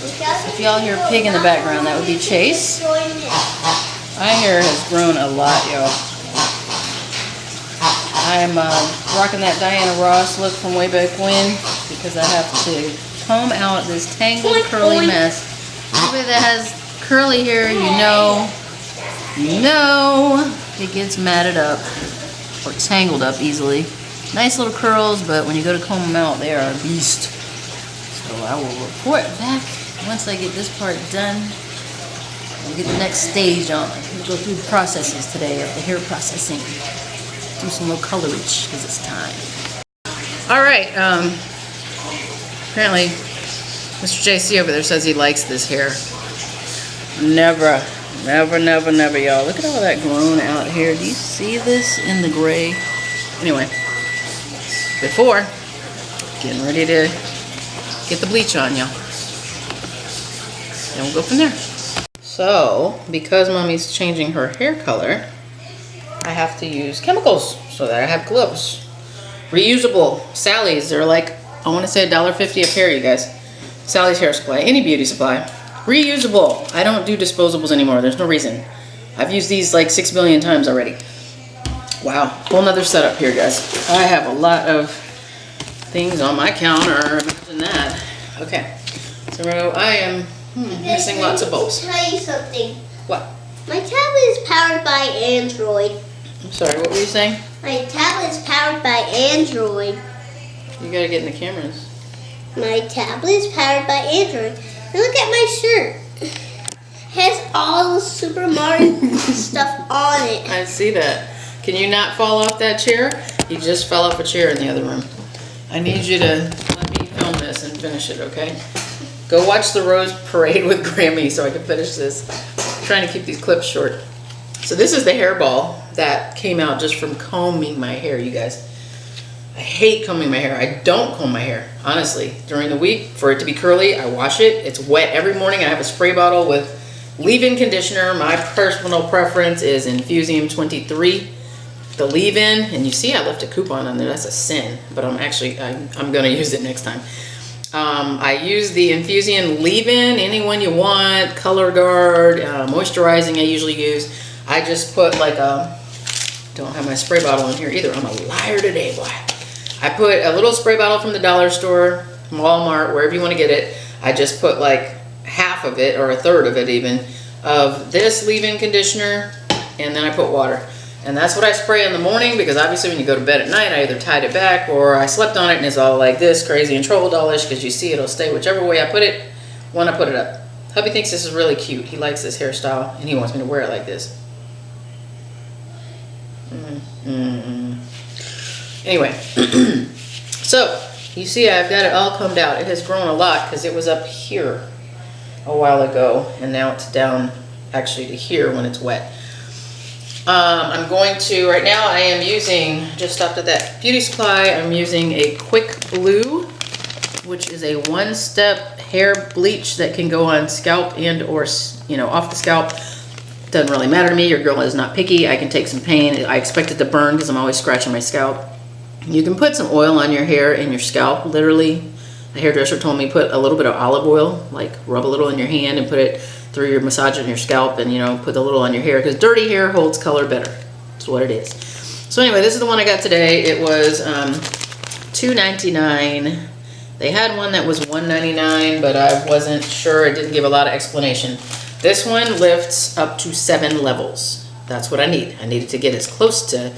If y'all hear a pig in the background, that would be Chase. My hair has grown a lot, y'all. I'm rocking that Diana Ross look from way back when because I have to comb out this tangled curly mess. Anybody that has curly hair, you know it gets matted up or tangled up easily. Nice little curls, but when you go to comb them out, they are a beast. So I will report back once I get this part done. We'll get the next stage on. We'll go through the processes today of the hair processing. Do some little colorage because it's time. All right. Apparently, Mr. JC over there says he likes this hair. Never, y'all. Look at all that grown out hair. Do you see this in the gray? Anyway, before getting ready to get the bleach on, y'all. Then we'll go from there. So, because Mommy's changing her hair color, I have to use chemicals so that I have gloves. Reusable. Sally's, they're like, I want to say $1.50 a pair, you guys. Sally's hair supply, any beauty supply. Reusable. I don't do disposables anymore. There's no reason. I've used these like 6 billion times already. Wow, whole nother setup here, guys. I have a lot of things on my counter. Imagine that. Okay, so I am missing lots of bulbs. Let me tell you something. What? My tablet is powered by Android. I'm sorry, what were you saying? My tablet is powered by Android. You gotta get in the cameras. My tablet is powered by Android. And look at my shirt. It has all the Super Mario stuff on it. I see that. Can you not fall off that chair? You just fell off a chair in the other room. I need you to let me film this and finish it, okay? Go watch the Rose Parade with Grammy so I can finish this. I'm trying to keep these clips short. So this is the hairball that came out just from combing my hair, you guys. I hate combing my hair. I don't comb my hair, honestly. During the week, for it to be curly, I wash it. It's wet every morning. I have a spray bottle with leave-in conditioner. My personal preference is Infusium 23. The leave-in, and you see I left a coupon on there. That's a sin, but I'm gonna use it next time. I use the Infusium leave-in, any one you want, Color Guard, moisturizing I usually use. I just put like don't have my spray bottle in here either. I'm a liar today, boy. I put a little spray bottle from the dollar store, Walmart, wherever you want to get it. I just put like half of it, or a third of it even, of this leave-in conditioner, and then I put water. And that's what I spray in the morning, because obviously when you go to bed at night, I either tied it back or I slept on it and it's all like this, crazy and troll dollish, because you see it'll stay whichever way I put it when I put it up. Hubby thinks this is really cute. He likes this hairstyle and he wants me to wear it like this. Anyway, so you see I've got it all combed out. It has grown a lot because it was up here a while ago and now it's down actually to here when it's wet. I'm going to, right now I am using, just stopped at that beauty supply, I'm using a Quick Blue, which is a one-step hair bleach that can go on scalp and or, you know, off the scalp. Doesn't really matter to me. Your girl is not picky. I can take some pain. I expect it to burn because I'm always scratching my scalp. You can put some oil on your hair and your scalp, literally. The hairdresser told me put a little bit of olive oil, like rub a little in your hand and put it through your massage on your scalp, and you know, put a little on your hair because dirty hair holds color better. That's what it is. So anyway, this is the one I got today. It was $2.99. They had one that was $1.99, but I wasn't sure. It didn't give a lot of explanation. This one lifts up to 7 levels. That's what I need. I needed to get as close to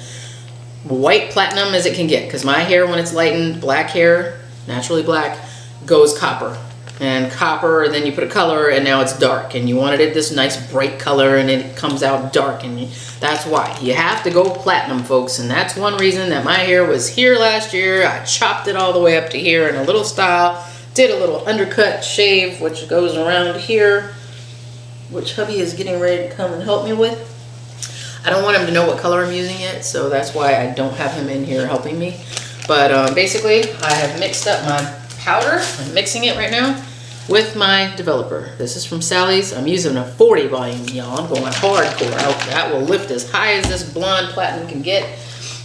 white platinum as it can get, because my hair, when it's lightened, black hair, naturally black, goes copper. And copper, and then you put a color, and now it's dark. And you wanted it this nice bright color, and it comes out dark. And that's why. You have to go platinum, folks. And that's one reason that my hair was here last year. I chopped it all the way up to here in a little style. Did a little undercut shave, which goes around here, which hubby is getting ready to come and help me with. I don't want him to know what color I'm using yet, so that's why I don't have him in here helping me. But basically, I have mixed up my powder. I'm mixing it right now with my developer. This is from Sally's. I'm using a 40 volume, y'all. I'm going hardcore. That will lift as high as this blonde platinum can get.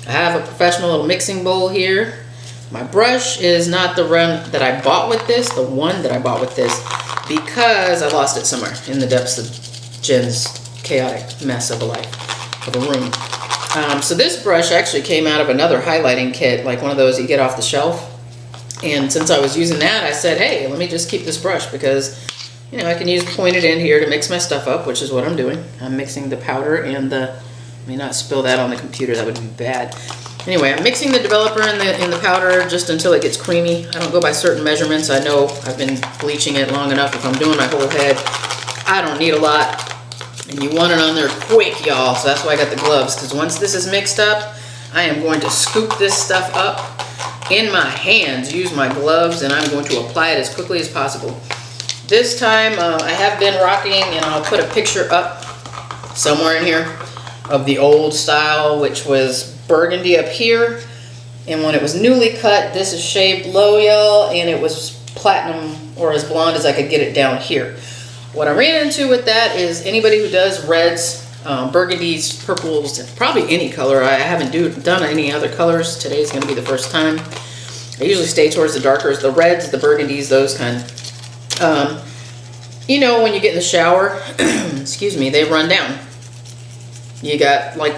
I have a professional little mixing bowl here. My brush is not the one that I bought with this, because I lost it somewhere in the depths of Jen's chaotic mess of a life, of a room. So this brush actually came out of another highlighting kit, like one of those you get off the shelf. And since I was using that, I said, hey, let me just keep this brush because, you know, I can use the pointed end here to mix my stuff up, which is what I'm doing. I'm mixing the powder and the, let me not spill that on the computer, that would be bad. Anyway, I'm mixing the developer in the powder just until it gets creamy. I don't go by certain measurements. I know I've been bleaching it long enough. If I'm doing my whole head, I don't need a lot. And you want it on there quick, y'all. So that's why I got the gloves, because once this is mixed up, I am going to scoop this stuff up in my hands, use my gloves, and I'm going to apply it as quickly as possible. This time, I have been rocking, and I'll put a picture up somewhere in here of the old style, which was burgundy up here. And when it was newly cut, this is shaved low, y'all, and it was platinum, or as blonde as I could get it down here. What I ran into with that is anybody who does reds, burgundies, purples, probably any color. I haven't done any other colors. Today's going to be the first time. I usually stay towards the darkers, the reds, the burgundies, those kind. You know, when you get in the shower, excuse me, they run down. You got like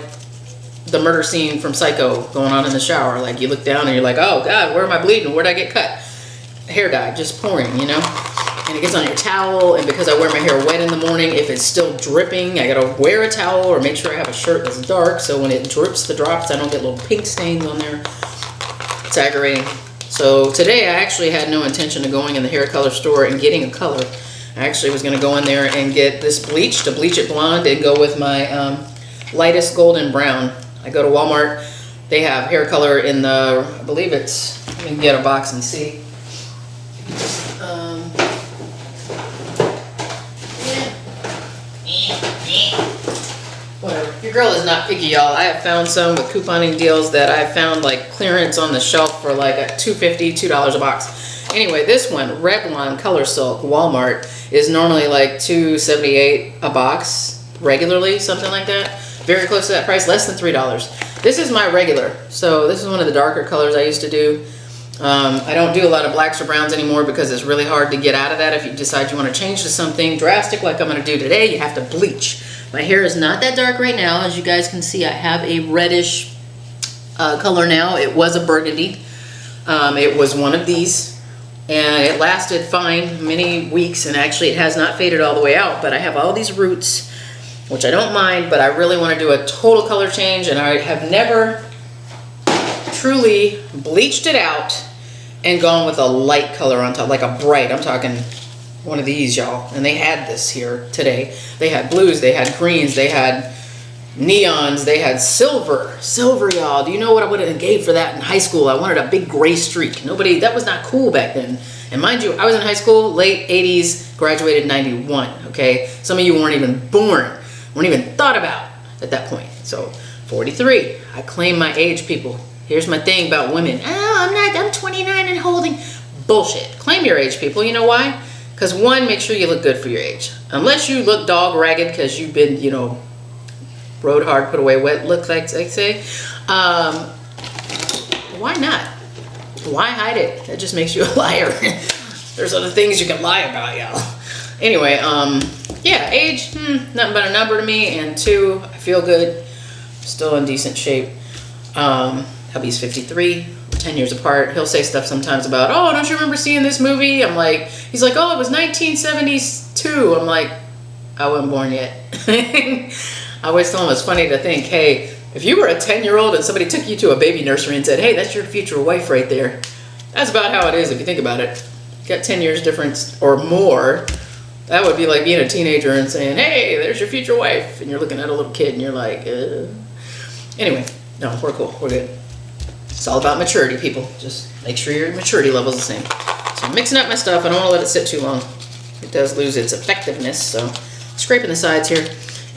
the murder scene from Psycho going on in the shower. Like you look down and you're like, oh God, where am I bleeding? Where'd I get cut? Hair dye just pouring, you know? And it gets on your towel, and because I wear my hair wet in the morning, if it's still dripping, I gotta wear a towel or make sure I have a shirt that's dark, so when it drips the drops, I don't get little pink stains on there. It's aggravating. So today I actually had no intention of going in the hair color store and getting a color. I actually was gonna go in there and get this bleach, to bleach it blonde, and go with my lightest golden brown. I go to Walmart, they have hair color in the, I believe it's, let me get a box and see. Whatever. Your girl is not picky, y'all. I have found some with couponing deals that I found like clearance on the shelf for like $2.50, $2 a box. Anyway, this one, Revlon Color Silk, Walmart, is normally like $2.78 a box regularly, something like that. Very close to that price, less than $3. This is my regular. So this is one of the darker colors I used to do. I don't do a lot of blacks or browns anymore because it's really hard to get out of that. If you decide you want to change to something drastic like I'm going to do today, you have to bleach. My hair is not that dark right now. As you guys can see, I have a reddish color now. It was a burgundy. It was one of these, and it lasted fine many weeks, and actually it has not faded all the way out, but I have all these roots, which I don't mind, but I really want to do a total color change, and I have never truly bleached it out and gone with a light color on top, like a bright. I'm talking one of these, y'all, and they had this here today. They had blues, they had greens, they had neons, they had silver, y'all. Do you know what I would have gave for that in high school? I wanted a big gray streak. Nobody, that was not cool back then. And mind you, I was in high school, late 80s, graduated 91, okay? Some of you weren't even born, weren't even thought about at that point. So 43, I claim my age, people. Here's my thing about women. Oh, I'm 29 and holding. Bullshit. Claim your age, people. You know why? Because one, make sure you look good for your age. Unless you look dog ragged because you've been, you know, rode hard, put away wet, look like they say. Why not? Why hide it? That just makes you a liar. There's other things you can lie about, y'all. Anyway, yeah, age, nothing but a number to me. And two, I feel good. Still in decent shape. Hubby's 53. 10 years apart. He'll say stuff sometimes about, oh, don't you remember seeing this movie? I'm like, he's like, oh, it was 1972. I'm like, I wasn't born yet. I always tell him it's funny to think, hey, if you were a 10-year-old and somebody took you to a baby nursery and said, hey, that's your future wife right there. That's about how it is if you think about it. Got 10 years difference or more. That would be like being a teenager and saying, hey, there's your future wife. And you're looking at a little kid and you're like, Anyway, no, we're cool. We're good. It's all about maturity, people. Just make sure your maturity level is the same. So I'm mixing up my stuff. I don't want to let it sit too long. It does lose its effectiveness, so scraping the sides here.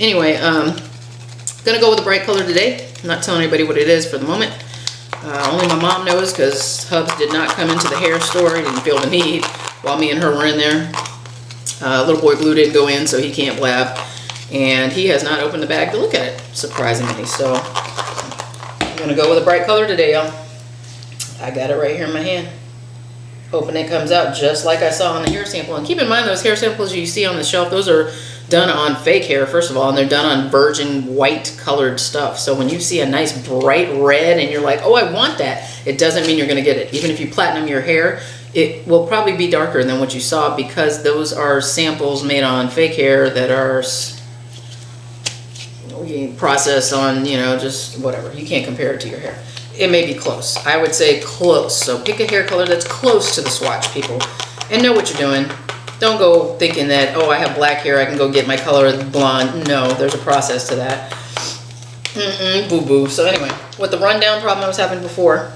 Anyway, gonna go with a bright color today. I'm not telling anybody what it is for the moment. Only my mom knows because Hubs did not come into the hair store. He didn't feel the need while me and her were in there. Little boy Blue didn't go in, so he can't blab. And he has not opened the bag to look at it, surprisingly. So I'm gonna go with a bright color today, y'all. I got it right here in my hand. Hoping it comes out just like I saw on the hair sample. And keep in mind, those hair samples you see on the shelf, those are done on fake hair, first of all, and they're done on virgin white colored stuff. So when you see a nice bright red and you're like, oh, I want that, it doesn't mean you're gonna get it. Even if you platinum your hair, it will probably be darker than what you saw, because those are samples made on fake hair that are processed on, you know, just whatever. You can't compare it to your hair. It may be close. I would say close. So pick a hair color that's close to the swatch, people, and know what you're doing. Don't go thinking that, oh, I have black hair, I can go get my color blonde. No, there's a process to that. Boo-boo. So anyway, with the rundown problem I was having before,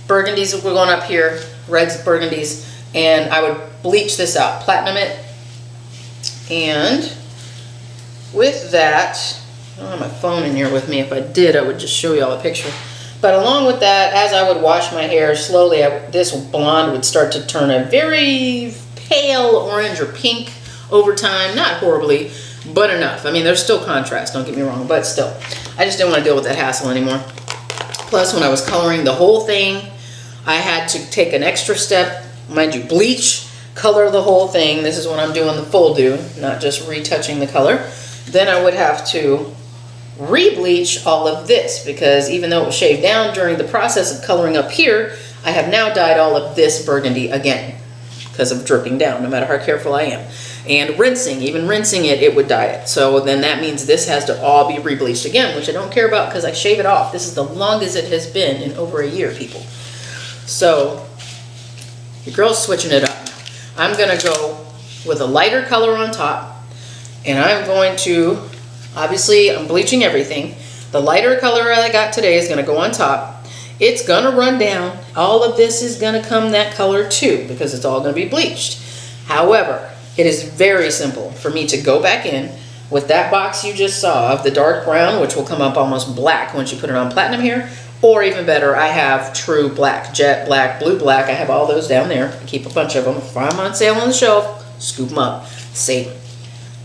burgundies were going up here, reds, burgundies, and I would bleach this out, platinum it, and with that, I don't have my phone in here with me. If I did, I would just show you all a picture. But along with that, as I would wash my hair slowly, this blonde would start to turn a very pale orange or pink over time. Not horribly, but enough. I mean, there's still contrast, don't get me wrong, but still. I just didn't want to deal with that hassle anymore. Plus, when I was coloring the whole thing, I had to take an extra step. Mind you, bleach, color the whole thing. This is what I'm doing the full do, not just retouching the color. Then I would have to re-bleach all of this, because even though it was shaved down during the process of coloring up here, I have now dyed all of this burgundy again because of dripping down, no matter how careful I am. And rinsing, even rinsing it, it would dye it. So then that means this has to all be re-bleached again, which I don't care about because I shave it off. This is the longest it has been in over a year, people. So your girl's switching it up now. I'm gonna go with a lighter color on top, and I'm going to, obviously, I'm bleaching everything. The lighter color I got today is gonna go on top. It's gonna run down. All of this is gonna come that color too, because it's all gonna be bleached. However, it is very simple for me to go back in with that box you just saw of the dark brown, which will come up almost black once you put it on platinum hair, or even better, I have true black, jet black, blue black. I have all those down there. I keep a bunch of them. If I'm on sale on the shelf, scoop them up, save them.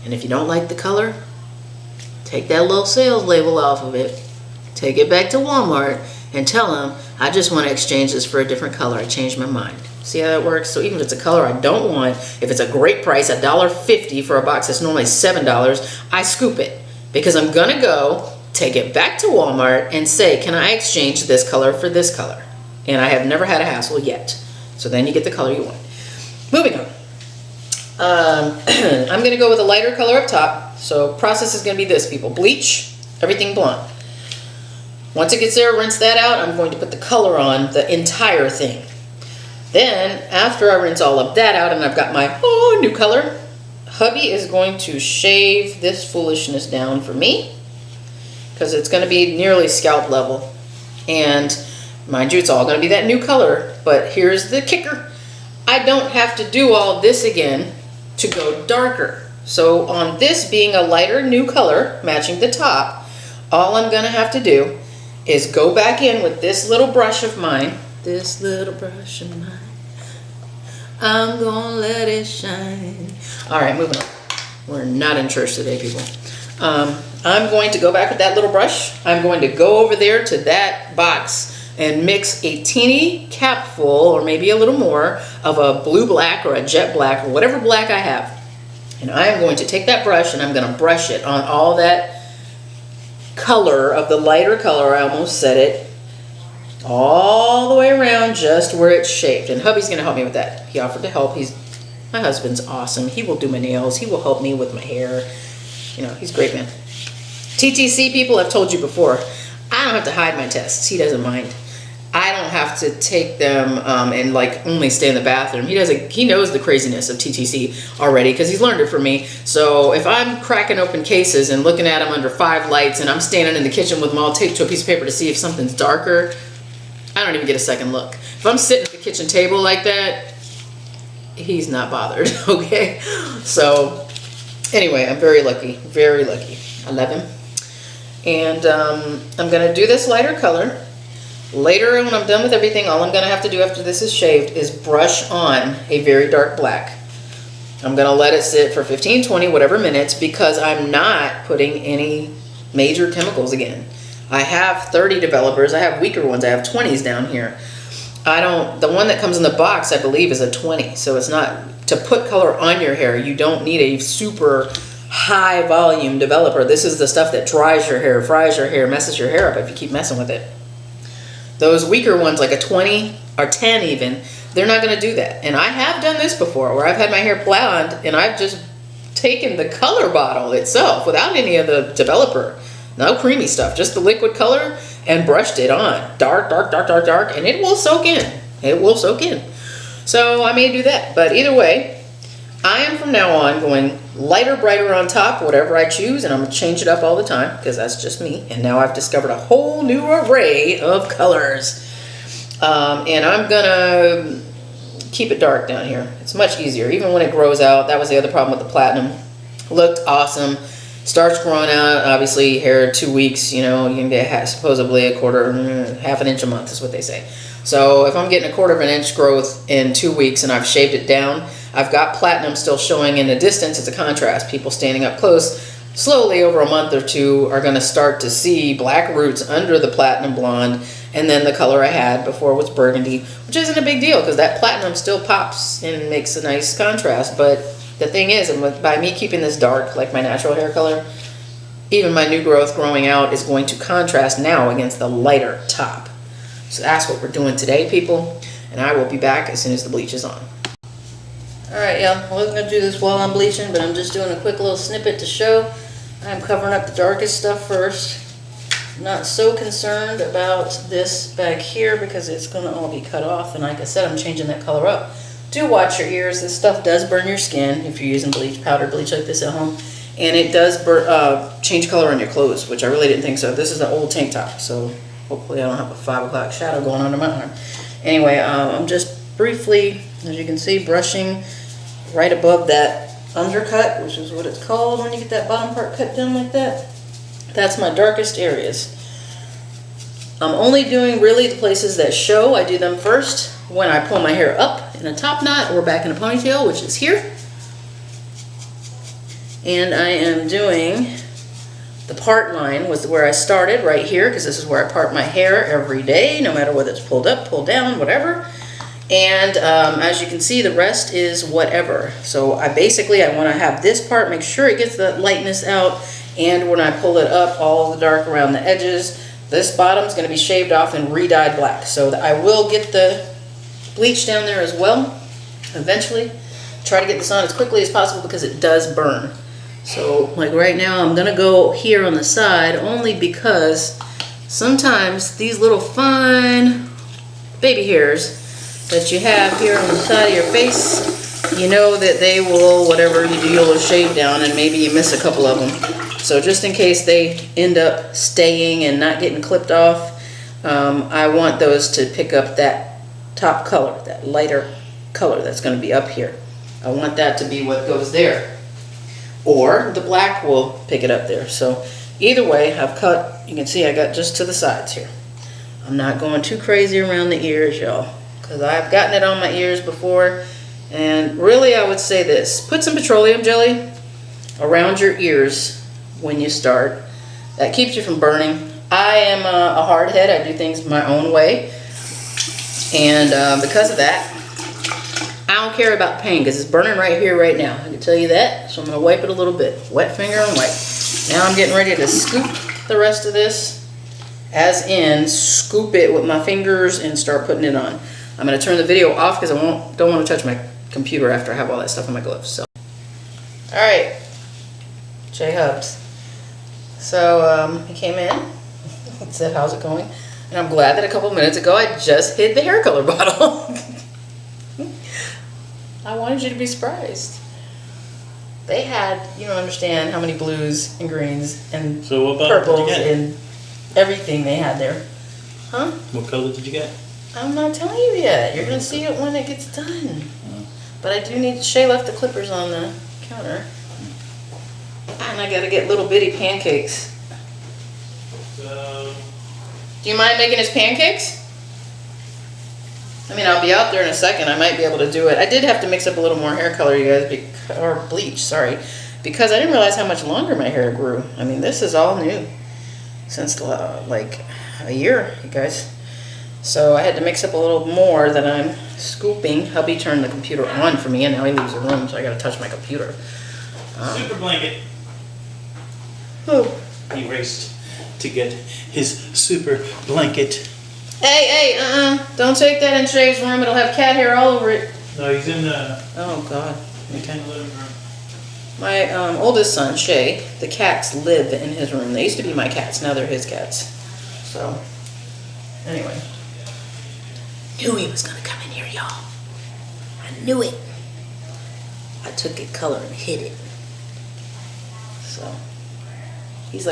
And if you don't like the color, take that little sales label off of it, take it back to Walmart, and tell them, I just want to exchange this for a different color. I changed my mind. See how that works? So even if it's a color I don't want, if it's a great price, $1.50 for a box that's normally $7, I scoop it, because I'm gonna go take it back to Walmart and say, can I exchange this color for this color? And I have never had a hassle yet. So then you get the color you want. Moving on. I'm gonna go with a lighter color up top. So process is gonna be this, people. Bleach, everything blonde. Once it gets there, rinse that out. I'm going to put the color on the entire thing. Then, after I rinse all of that out and I've got my new color, hubby is going to shave this foolishness down for me, because it's going to be nearly scalp level. And mind you, it's all going to be that new color. But here's the kicker. I don't have to do all this again to go darker. So on this being a lighter new color, matching the top, all I'm going to have to do is go back in with this little brush of mine. This little brush of mine, I'm gonna let it shine. All right, moving on. We're not in church today, people. I'm going to go back with that little brush. I'm going to go over there to that box and mix a teeny capful, or maybe a little more, of a blue black or a jet black or whatever black I have. And I am going to take that brush and I'm going to brush it on all that color of the lighter color. I almost said it. All the way around, just where it's shaped. And hubby's gonna help me with that. He offered to help. My husband's awesome. He will do my nails. He will help me with my hair. You know, he's a great man. TTC people, I've told you before, I don't have to hide my tests. He doesn't mind. I don't have to take them and like only stay in the bathroom. He knows the craziness of TTC already because he's learned it from me. So if I'm cracking open cases and looking at them under 5 lights and I'm standing in the kitchen with them all taped to a piece of paper to see if something's darker, I don't even get a second look. If I'm sitting at the kitchen table like that, he's not bothered, okay? So anyway, I'm very lucky, very lucky. I love him. And I'm gonna do this lighter color. Later, when I'm done with everything, all I'm gonna have to do after this is shaved is brush on a very dark black. I'm gonna let it sit for 15, 20, whatever minutes, because I'm not putting any major chemicals again. I have 30 developers. I have weaker ones. I have 20s down here. the one that comes in the box, I believe, is a 20. So it's not, to put color on your hair, you don't need a super high volume developer. This is the stuff that dries your hair, fries your hair, messes your hair up if you keep messing with it. Those weaker ones, like a 20 or 10 even, they're not gonna do that. And I have done this before, where I've had my hair blonde and I've just taken the color bottle itself without any of the developer, no creamy stuff, just the liquid color, and brushed it on. Dark, dark, dark, dark, dark, and it will soak in. It will soak in. So I may do that, but either way, I am from now on going lighter, brighter on top, whatever I choose, and I'm gonna change it up all the time, because that's just me. And now I've discovered a whole new array of colors. And I'm gonna keep it dark down here. It's much easier, even when it grows out. That was the other problem with the platinum. Looked awesome. Starts growing out, obviously hair 2 weeks, you know, you can get supposedly a quarter, half an inch a month is what they say. So if I'm getting a quarter of an inch growth in 2 weeks and I've shaved it down, I've got platinum still showing in the distance. It's a contrast. People standing up close, slowly over a month or two, are gonna start to see black roots under the platinum blonde, and then the color I had before was burgundy, which isn't a big deal because that platinum still pops and makes a nice contrast. But the thing is, and by me keeping this dark, like my natural hair color, even my new growth growing out is going to contrast now against the lighter top. So that's what we're doing today, people. And I will be back as soon as the bleach is on. All right, y'all. I wasn't gonna do this while I'm bleaching, but I'm just doing a quick little snippet to show. I'm covering up the darkest stuff first. Not so concerned about this back here because it's gonna all be cut off. And like I said, I'm changing that color up. Do watch your ears. This stuff does burn your skin if you're using bleach, powdered bleach like this at home. And it does change color on your clothes, which I really didn't think so. This is an old tank top, so hopefully I don't have a 5 o'clock shadow going under my arm. Anyway, I'm just briefly, as you can see, brushing right above that undercut, which is what it's called when you get that bottom part cut down like that. That's my darkest areas. I'm only doing really the places that show. I do them first when I pull my hair up in a top knot or back in a ponytail, which is here. And I am doing the part line was where I started, right here, because this is where I part my hair every day, no matter whether it's pulled up, pulled down, whatever. And as you can see, the rest is whatever. So I want to have this part, make sure it gets the lightness out, and when I pull it up, all the dark around the edges. This bottom's going to be shaved off and re-dyed black. So I will get the bleach down there as well, eventually. Try to get this on as quickly as possible because it does burn. So like right now, I'm going to go here on the side only because sometimes these little fine baby hairs that you have here on the side of your face, you know that they will, whatever you do, you'll shave down and maybe you miss a couple of them. So just in case they end up staying and not getting clipped off, I want those to pick up that top color, that lighter color that's going to be up here. I want that to be what goes there. Or the black will pick it up there. So either way, I've cut, you can see I got just to the sides here. I'm not going too crazy around the ears, y'all, because I've gotten it on my ears before. And really, I would say this: put some petroleum jelly around your ears when you start. That keeps you from burning. I am a hard head. I do things my own way. And because of that, I don't care about pain because it's burning right here, right now. I can tell you that. So I'm going to wipe it a little bit. Wet finger and wipe. Now I'm getting ready to scoop the rest of this. As in, scoop it with my fingers and start putting it on. I'm going to turn the video off because I don't want to touch my computer after I have all that stuff on my gloves. So, all right, J Hubs. So he came in and said, "How's it going?" And I'm glad that a couple minutes ago I just hid the hair color bottle. I wanted you to be surprised. They had, you don't understand how many blues and greens and purples and everything they had there. Huh? What color did you get? I'm not telling you yet. You're going to see it when it gets done. But I do need, Shay left the clippers on the counter. And I got to get little bitty pancakes. Do you mind making us pancakes? I mean, I'll be out there in a second. I might be able to do it. I did have to mix up a little more hair color, you guys, or bleach, sorry, because I didn't realize how much longer my hair grew. I mean, this is all new since like a year, you guys. So I had to mix up a little more than I'm scooping. Hubby turned the computer on for me, and now he leaves the room, so I gotta touch my computer. Super blanket. Oh. He raced to get his super blanket. Hey, don't take that in Shay's room. It'll have cat hair all over it. No, he's in the Oh, God. Okay. living room. My oldest son, Shay, the cats live in his room. They used to be my cats. Now they're his cats. So, anyway. Knew he was going to come in here, y'all. I knew it. I took it color and hid it. So, he's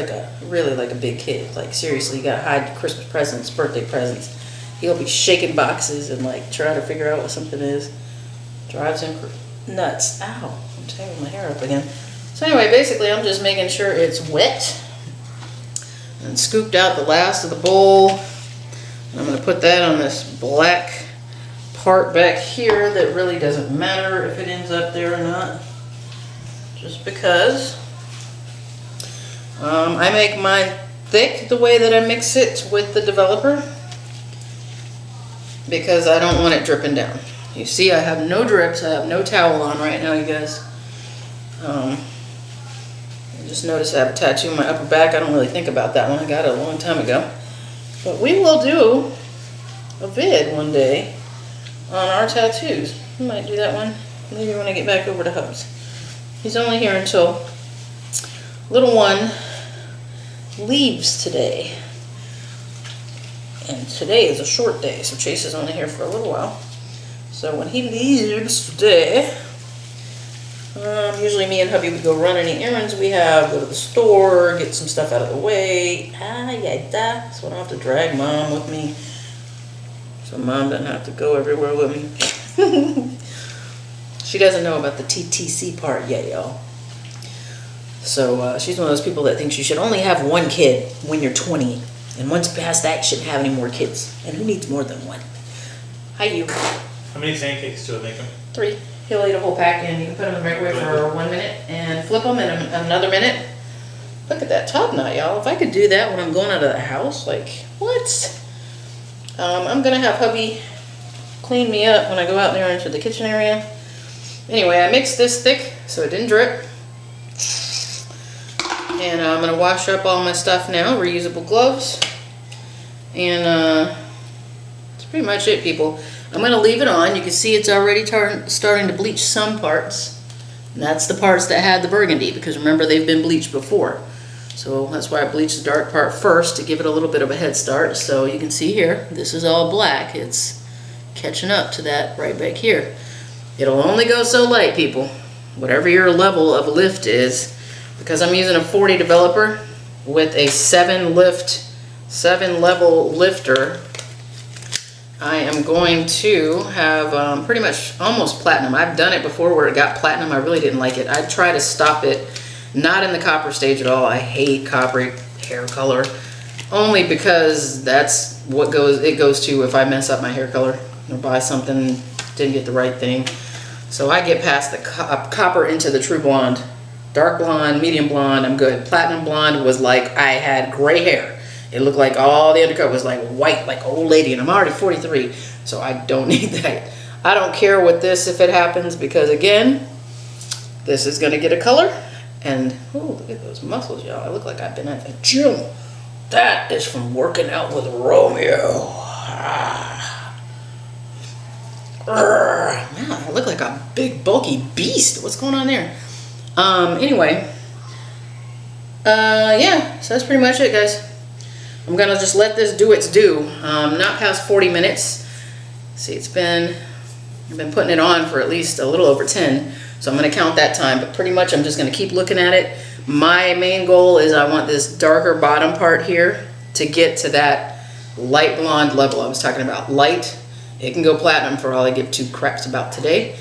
really like a big kid. Like, seriously, you got to hide Christmas presents, birthday presents. He'll be shaking boxes and, like, try to figure out what something is. Drives him nuts. Ow. I'm tangling my hair up again. So anyway, basically I'm just making sure it's wet and scooped out the last of the bowl. And I'm going to put that on this black part back here that really doesn't matter if it ends up there or not. Just because I make mine thick the way that I mix it with the developer, because I don't want it dripping down. You see, I have no drips. I have no towel on right now, you guys. I just noticed I have a tattoo on my upper back. I don't really think about that one. I got it a long time ago. But we will do a vid one day on our tattoos. We might do that one maybe when I get back over to Hubs. He's only here until little one leaves today. And today is a short day, so Chase is only here for a little while. So when he leaves today, usually me and hubby would go run any errands we have, go to the store, get some stuff out of the way. So I don't have to drag mom with me. So mom doesn't have to go everywhere with me. She doesn't know about the TTC part yet, y'all. So she's one of those people that thinks you should only have one kid when you're 20. And once past that, you shouldn't have any more kids. And who needs more than one? Hi, you. How many pancakes do I make them? 3. He'll eat a whole pack, and you can put them in the microwave for 1 minute and flip them in another minute. Look at that top knot, y'all. If I could do that when I'm going out of the house, like, what? I'm going to have hubby clean me up when I go out there into the kitchen area. Anyway, I mixed this thick so it didn't drip. And I'm going to wash up all my stuff now, reusable gloves. And that's pretty much it, people. I'm going to leave it on. You can see it's already starting to bleach some parts. And that's the parts that had the burgundy, because remember, they've been bleached before. So that's why I bleached the dark part first, to give it a little bit of a head start. So you can see here, this is all black. It's catching up to that right back here. It'll only go so light, people. Whatever your level of lift is. Because I'm using a 40 developer with a 7 level lifter, I am going to have pretty much almost platinum. I've done it before where it got platinum. I really didn't like it. I try to stop it, not in the copper stage at all. I hate copper hair color, only because that's what it goes to if I mess up my hair color or buy something, didn't get the right thing. So I get past the copper into the true blonde. Dark blonde, medium blonde, I'm good. Platinum blonde was like I had gray hair. It looked like all the undercoat was like white, like an old lady, and I'm already 43, so I don't need that. I don't care with this if it happens, because again, this is gonna get a color, and oh, look at those muscles, y'all. I look like I've been at the gym. That is from working out with Romeo. Man, I look like a big, bulky beast. What's going on there? Anyway, yeah, so that's pretty much it, guys. I'm gonna just let this do its due. Not past 40 minutes. See, I've been putting it on for at least a little over 10, so I'm gonna count that time, but pretty much I'm just gonna keep looking at it. My main goal is I want this darker bottom part here to get to that light blonde level I was talking about. Light, it can go platinum for all I give 2 craps about today.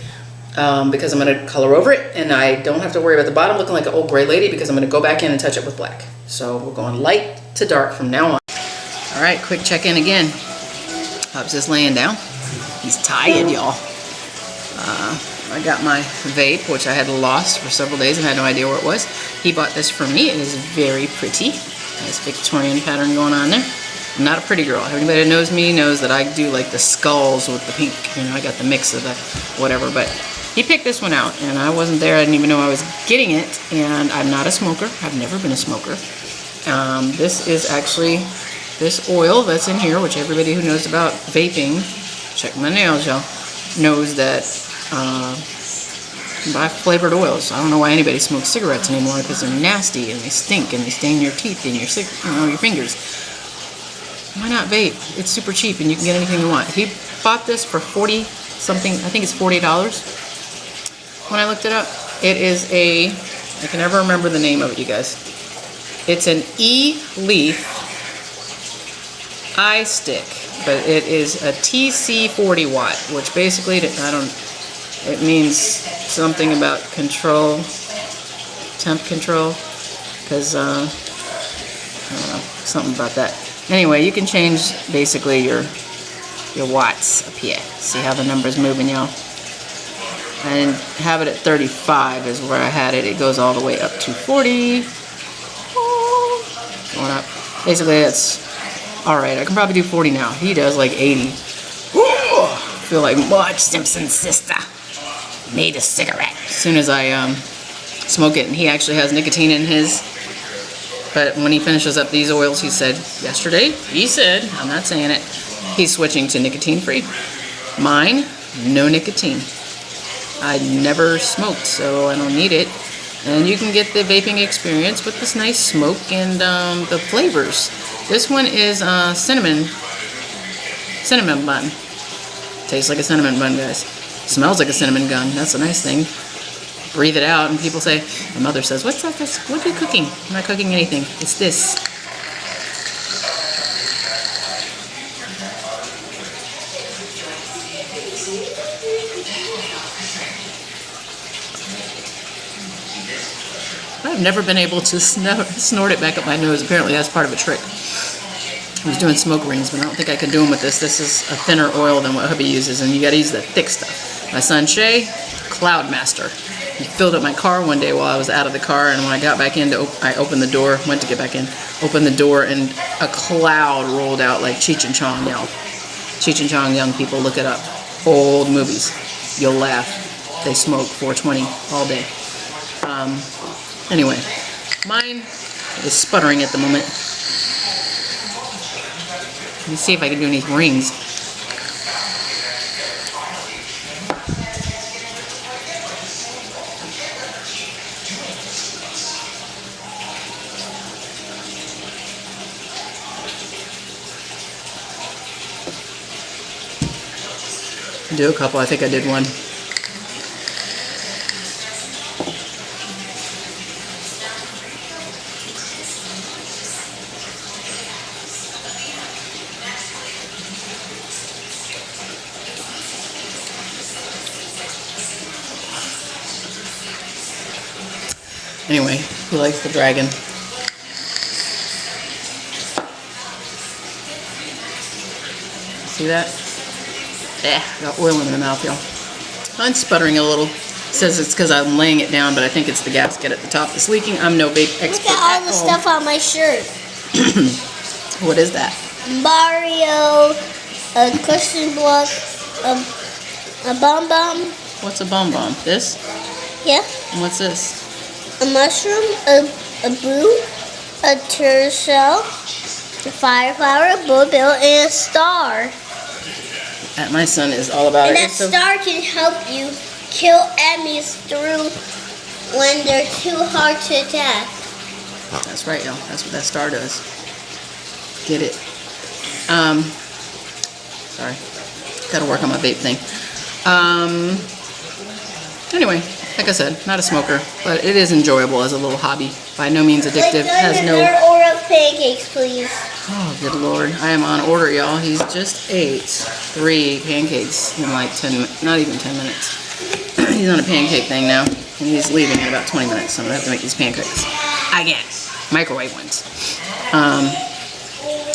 Because I'm going to color over it, and I don't have to worry about the bottom looking like an old gray lady, because I'm going to go back in and touch it with black. So we're going light to dark from now on. All right, quick check-in again. Hubs is laying down. He's tired, y'all. I got my vape, which I had lost for several days and had no idea where it was. He bought this for me. It is very pretty. Nice Victorian pattern going on there. I'm not a pretty girl. Everybody that knows me knows that I do like the skulls with the pink. You know, I got the mix of the whatever. But he picked this one out, and I wasn't there. I didn't even know I was getting it. And I'm not a smoker. I've never been a smoker. This is actually this oil that's in here, which everybody who knows about vaping, check my nails, y'all, knows that buy flavored oils. I don't know why anybody smokes cigarettes anymore, because they're nasty and they stink and they stain your teeth and your your fingers. Why not vape? It's super cheap and you can get anything you want. He bought this for 40 something, I think it's $40 when I looked it up. It is I can never remember the name of it, you guys. It's an E-leaf eye stick, but it is a TC 40 watt, which basically, it means something about control, temp control, because, I don't know, something about that. Anyway, you can change basically your watts up here. See how the number's moving, y'all? And have it at 35 is where I had it. It goes all the way up to 40. Going up. Basically, it's alright. I can probably do 40 now. He does like 80. Ooh, feel like Marge Simpson's sister made a cigarette. As soon as I smoke it, and he actually has nicotine in his. But when he finishes up these oils, he said he said, I'm not saying it, he's switching to nicotine free. Mine, no nicotine. I never smoked, so I don't need it. And you can get the vaping experience with this nice smoke and the flavors. This one is cinnamon bun. Tastes like a cinnamon bun, guys. Smells like a cinnamon gun. That's a nice thing. Breathe it out, and people say, my mother says, what's that? What are you cooking? I'm not cooking anything. It's this. I've never been able to snort it back up my nose. Apparently that's part of a trick. I was doing smoke rings, but I don't think I can do them with this. This is a thinner oil than what hubby uses, and you gotta use the thick stuff. My son Shay, Cloudmaster. He filled up my car one day while I was out of the car, and when I got back in, I opened the door, went to get back in, opened the door, and a cloud rolled out like Cheech and Chong, y'all. Cheech and Chong, young people, look it up. Old movies. You'll laugh. They smoke 420 all day. Anyway, mine is sputtering at the moment. Let me see if I can do any rings. Do a couple. I think I did one. Anyway, he likes the dragon. See that? Yeah, got oil in my mouth, y'all. I'm sputtering a little. Says it's because I'm laying it down, but I think it's the gasket at the top that's leaking. I'm no vape expert. Look at all the stuff on my shirt. What is that? Mario, a cushion block, a bomb bomb. What's a bomb bomb? This? Yeah. And what's this? A mushroom, a boo, a turtle shell, a fire flower, a bullet bill, and a star. That my son is all about And it. that star can help you kill enemies through when they're too hard to attack. That's right, y'all. That's what that star does. Get it. Sorry. Gotta work on my vape thing. Anyway, like I said, not a smoker, but it is enjoyable as a little hobby. By no means addictive. Has no. Order of pancakes, please. Oh, good Lord. I am on order, y'all. He's just ate 3 pancakes in like 10 minutes. Not even 10 minutes. He's on a pancake thing now, and he's leaving in about 20 minutes, so I'm going to have to make these pancakes. Again. Microwave ones.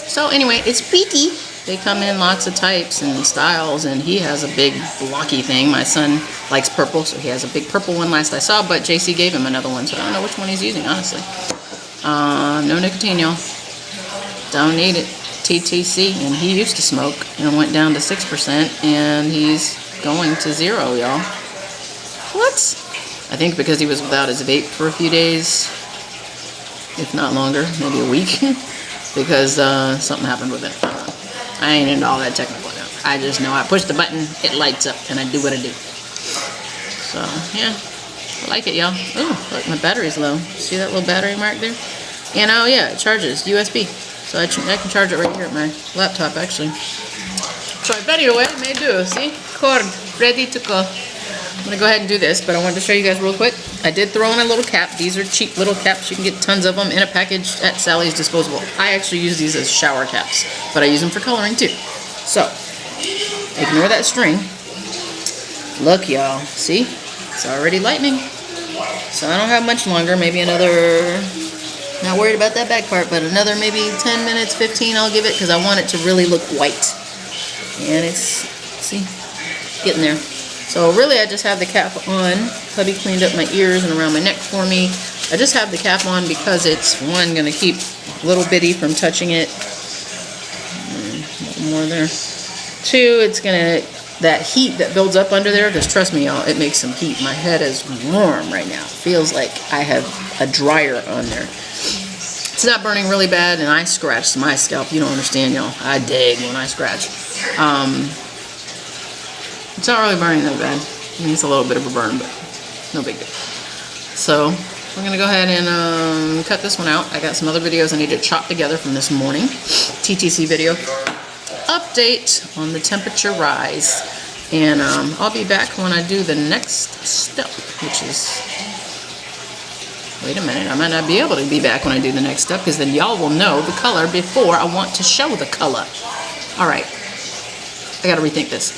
So anyway, it's pretty. They come in lots of types and styles, and he has a big blocky thing. My son likes purple, so he has a big purple one last I saw, but JC gave him another one, so I don't know which one he's using, honestly. No nicotine, y'all. Don't need it. TTC, and he used to smoke and went down to 6%, and he's going to 0, y'all. What? I think because he was without his vape for a few days, if not longer, maybe a week, because something happened with it. I don't know. I ain't into all that technical now. I just know I push the button, it lights up, and I do what I do. So, yeah. I like it, y'all. Ooh, look, my battery's low. See that little battery mark there? And oh yeah, it charges USB. So I can charge it right here at my laptop, actually. So anyway, may do. See? Cord ready to go. I'm going to go ahead and do this, but I wanted to show you guys real quick. I did throw in a little cap. These are cheap little caps. You can get tons of them in a package at Sally's Disposable. I actually use these as shower caps, but I use them for coloring too. So, ignore that string. Look, y'all. See? It's already lightning. So I don't have much longer. Maybe another... Not worried about that back part, but another maybe 10 minutes, 15 I'll give it, because I want it to really look white. And it's, see, getting there. So really I just have the cap on. Hubby cleaned up my ears and around my neck for me. I just have the cap on because it's, one, going to keep little bitty from touching it. More there. Two, it's going to, that heat that builds up under there, because trust me y'all, it makes some heat. My head is warm right now. It feels like I have a dryer on there. It's not burning really bad, and I scratched my scalp. You don't understand, y'all. I dig when I scratch. It's not really burning that bad. It needs a little bit of a burn, but no big deal. So we're gonna go ahead and cut this one out. I got some other videos I need to chop together from this morning. TTC video update on the temperature rise, and I'll be back when I do the next step, which is. Wait a minute, I might not be able to be back when I do the next step, because then y'all will know the color before I want to show the color. Alright, I gotta rethink this.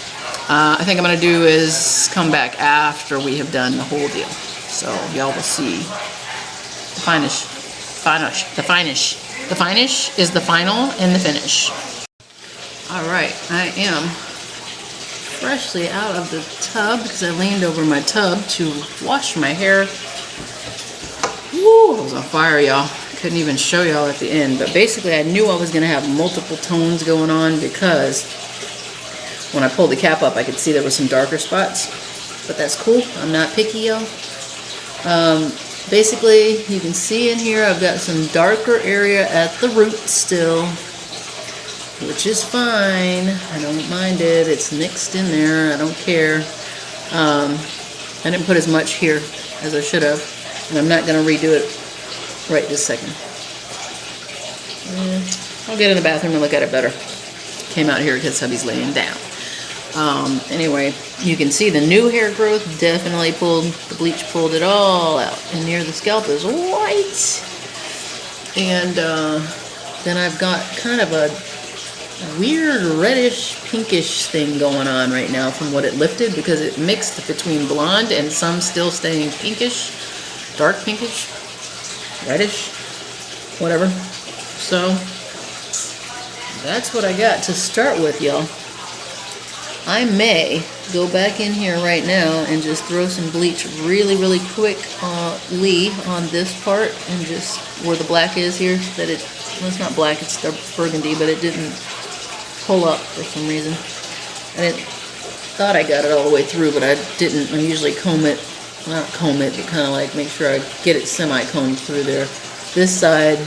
I think I'm gonna do is come back after we have done the whole deal. So y'all will see the finish. The finish is the final and the finish. Alright, I am freshly out of the tub because I leaned over my tub to wash my hair. Woo, I was on fire, y'all. Couldn't even show y'all at the end. But basically, I knew I was going to have multiple tones going on because when I pulled the cap up, I could see there was some darker spots. But that's cool. I'm not picky, y'all. Basically, you can see in here, I've got some darker area at the root still, which is fine. I don't mind it. It's mixed in there. I don't care. I didn't put as much here as I should have. And I'm not going to redo it right this second. I'll get in the bathroom and look at it better. Came out here because hubby's laying down. Anyway, you can see the new hair growth definitely pulled, the bleach pulled it all out. And near the scalp is white. And then I've got kind of a weird reddish pinkish thing going on right now from what it lifted, because it mixed between blonde and some still staying pinkish. Dark pinkish, reddish, whatever. So that's what I got to start with, y'all. I may go back in here right now and just throw some bleach really, really quick on this part, and just where the black is here, that it, well, it's not black, it's dark burgundy, but it didn't pull up for some reason. I thought I got it all the way through, but I didn't. I usually comb it. Not comb it, but kind of like make sure I get it semi-combed through there. This side,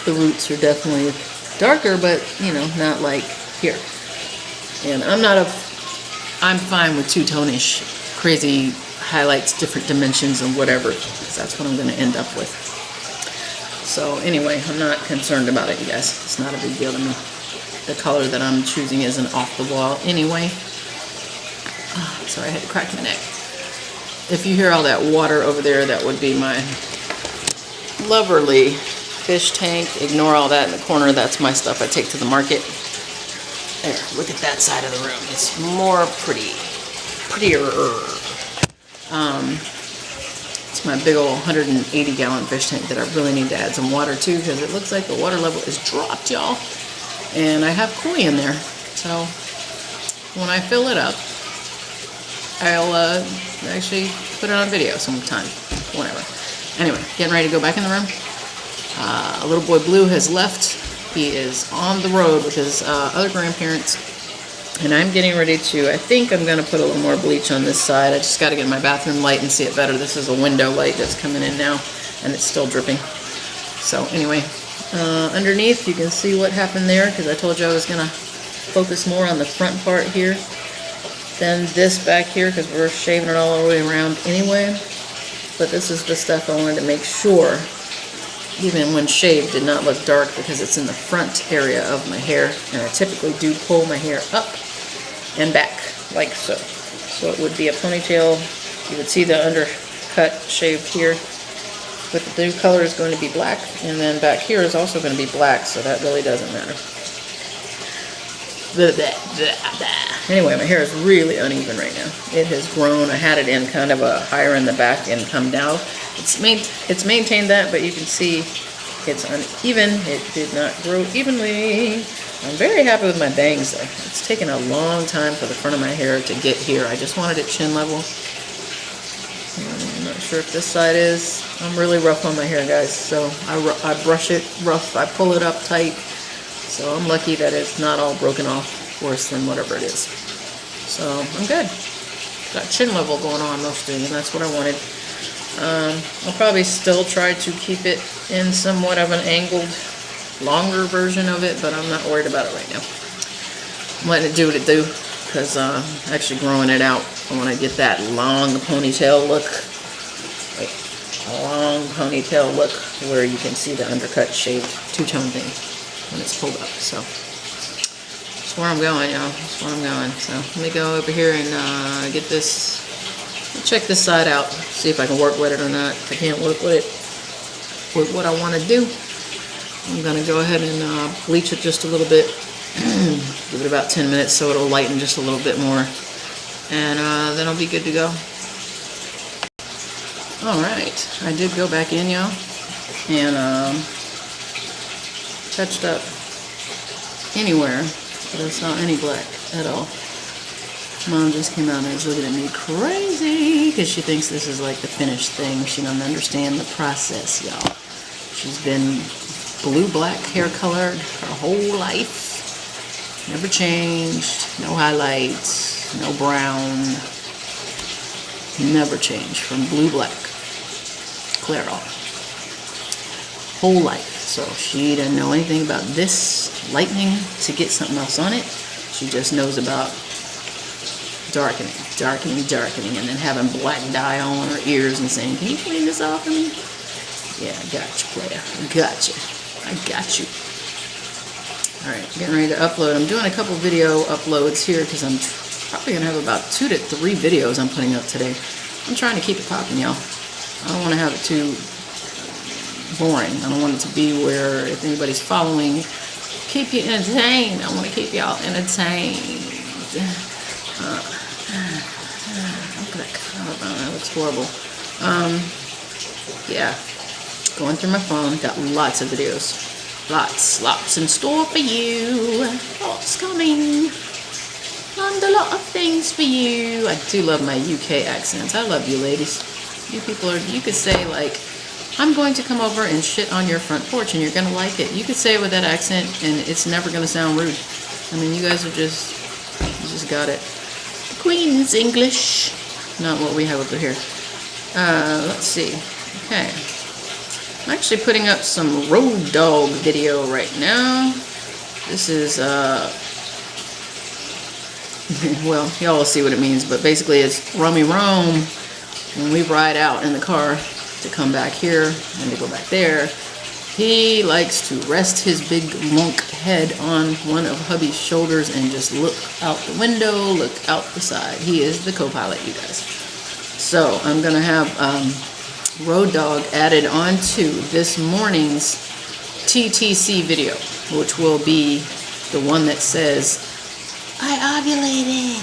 the roots are definitely darker, but, you know, not like here. And I'm fine with two-tone-ish, crazy highlights, different dimensions and whatever, because that's what I'm going to end up with. So anyway, I'm not concerned about it, you guys. It's not a big deal to me. The color that I'm choosing isn't off the wall anyway. Oh, sorry, I had to crack my neck. If you hear all that water over there, that would be my lovely fish tank. Ignore all that in the corner. That's my stuff I take to the market. There, look at that side of the room. It's more prettier. It's my big old 180-gallon fish tank that I really need to add some water to, because it looks like the water level is dropped, y'all. And I have koi in there. So when I fill it up, I'll actually put it on video sometime, whatever. Anyway, getting ready to go back in the room. Little boy Blue has left He is on the road with his other grandparents. And I'm getting ready to, I think I'm going to put a little more bleach on this side. I just got to get my bathroom light and see it better. This is a window light that's coming in now, and it's still dripping. So anyway, underneath you can see what happened there, because I told you I was going to focus more on the front part here than this back here, because we're shaving it all the way around anyway. But this is the stuff I wanted to make sure, even when shaved, did not look dark, because it's in the front area of my hair, and I typically do pull my hair up and back like so. So it would be a ponytail. You would see the undercut shaved here, but the new color is going to be black, and then back here is also going to be black, so that really doesn't matter. Anyway, my hair is really uneven right now. It has grown. I had it in kind of a higher in the back and come down. It's maintained that, but you can see it's uneven. It did not grow evenly. I'm very happy with my bangs though. It's taken a long time for the front of my hair to get here. I just wanted it chin level. I'm not sure if this side is. I'm really rough on my hair, guys. So I brush it rough. I pull it up tight. So I'm lucky that it's not all broken off worse than whatever it is. So I'm good. Got chin level going on mostly, and that's what I wanted. I'll probably still try to keep it in somewhat of an angled, longer version of it, but I'm not worried about it right now. I'm letting it do what it do, because actually growing it out, I want to get that long ponytail look. Like a long ponytail look where you can see the undercut shaved two-tone thing when it's pulled up. So that's where I'm going, y'all. That's where I'm going. So let me go over here and get this. Check this side out, see if I can work with it or not. If I can't work with it, with what I want to do, I'm going to go ahead and bleach it just a little bit. Give it about 10 minutes so it'll lighten just a little bit more. And then I'll be good to go. Alright, I did go back in, y'all, and touched up anywhere, but I saw any black at all. Mom just came out and is looking at me crazy because she thinks this is like the finished thing. She doesn't understand the process, y'all. She's been blue-black hair colored her whole life. Never changed. No highlights. No brown. Never changed from blue-black. Clear all. Whole life. So she didn't know anything about this lightening to get something else on it. She just knows about darkening, and then having black dye on her ears and saying, "Can you clean this off for me?" Yeah, I got you, player. I got you. I got you. Alright, getting ready to upload. I'm doing a couple video uploads here because I'm probably going to have about 2 to 3 videos I'm putting up today. I'm trying to keep it popping, y'all. I don't want to have it too boring. I don't want it to be where if anybody's following, keep you entertained. I want to keep y'all entertained. That looks horrible. Yeah, going through my phone, got lots of videos, lots in store for you, lots coming, and a lot of things for you. I do love my UK accents. I love you ladies. You people are, you could say like, I'm going to come over and shit on your front porch and you're going to like it. You could say it with that accent and it's never going to sound rude. I mean, you guys are just, you just got it. Queen's English. Not what we have over here. Let's see. Okay. I'm actually putting up some road dog video right now. This is, well, y'all will see what it means, but basically it's rummy roam when we ride out in the car to come back here and to go back there. He likes to rest his big monk head on one of hubby's shoulders and just look out the window, look out the side. He is the co-pilot, you guys. So I'm going to have Road Dog added onto this morning's TTC video, which will be the one that says, I ovulated.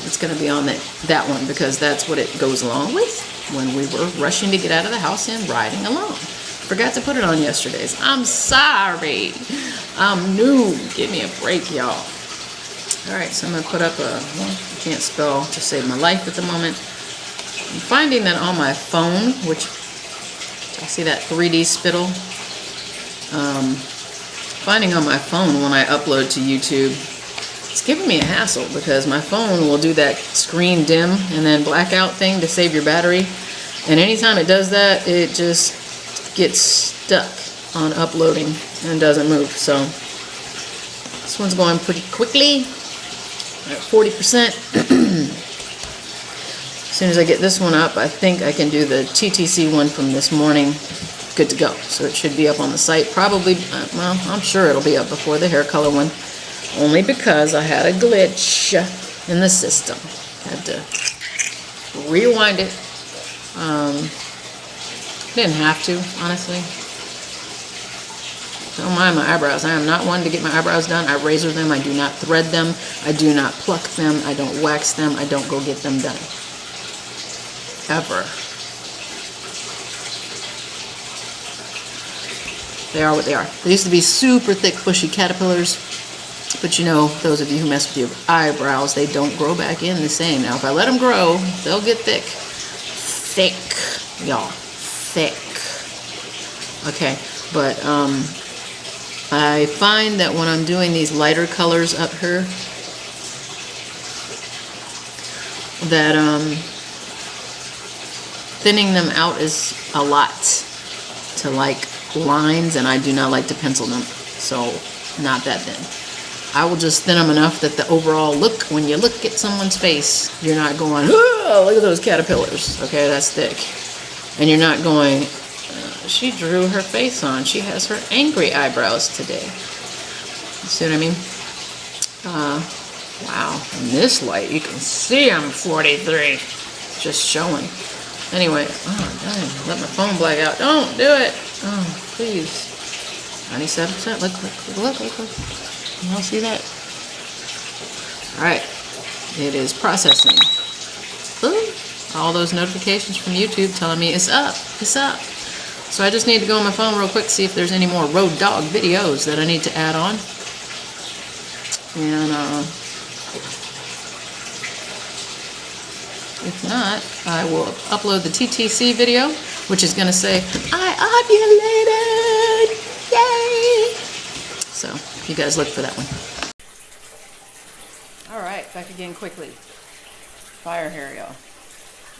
It's going to be on that one because that's what it goes along with when we were rushing to get out of the house and riding along. Forgot to put it on yesterday's. I'm sorry. I'm new. Give me a break, y'all. Alright, so I'm going to put up a, well, I can't spell to save my life at the moment. I'm finding that on my phone, which, I see that 3D spittle. finding on my phone when I upload to YouTube, it's giving me a hassle because my phone will do that screen dim and then blackout thing to save your battery. And anytime it does that, it just gets stuck on uploading and doesn't move. So this one's going pretty quickly at 40%. As soon as I get this one up, I think I can do the TTC one from this morning. Good to go. So it should be up on the site. Probably, well, I'm sure it'll be up before the hair color one. Only because I had a glitch in the system. Had to rewind it. Didn't have to, honestly. Don't mind my eyebrows. I am not one to get my eyebrows done. I razor them. I do not thread them. I do not pluck them. I don't wax them. I don't go get them done. Ever. They are what they are. They used to be super thick, bushy caterpillars. But you know, those of you who mess with your eyebrows, they don't grow back in the same. Now, if I let them grow, they'll get thick. Thick, y'all. Thick. Okay, but I find that when I'm doing these lighter colors up here, that thinning them out is a lot to like lines, and I do not like to pencil them, so not that thin. I will just thin them enough that the overall look, when you look at someone's face, you're not going, oh, look at those caterpillars. Okay, that's thick. And you're not going, she drew her face on. She has her angry eyebrows today. You see what I mean? Wow. In this light, you can see I'm 43. Just showing. Anyway, oh, dang. Let my phone black out. Don't do it. Oh, please. 97%. Look. You all see that? Alright. It is processing. Ooh. All those notifications from YouTube telling me it's up. It's up. So I just need to go on my phone real quick, see if there's any more road dog videos that I need to add on. And if not, I will upload the TTC video, which is going to say, I ovulated! Yay! So, you guys look for that one. Alright, back again quickly. Fire hair, y'all.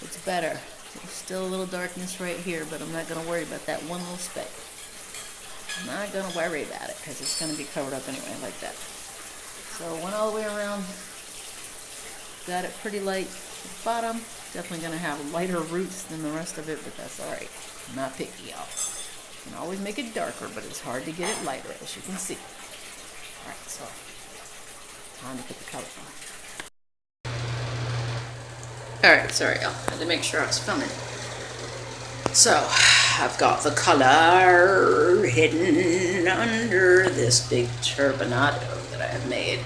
It's better. There's still a little darkness right here, but I'm not going to worry about that one little speck. I'm not going to worry about it, because it's going to be covered up anyway, like that. So, went all the way around. Got it pretty light at the bottom. Definitely going to have lighter roots than the rest of it, but that's alright. I'm not picky, y'all. You can always make it darker, but it's hard to get it lighter, as you can see. Alright, so time to put the color on. Alright, sorry y'all. I had to make sure I was filming. So, I've got the color hidden under this big turbinado that I have made.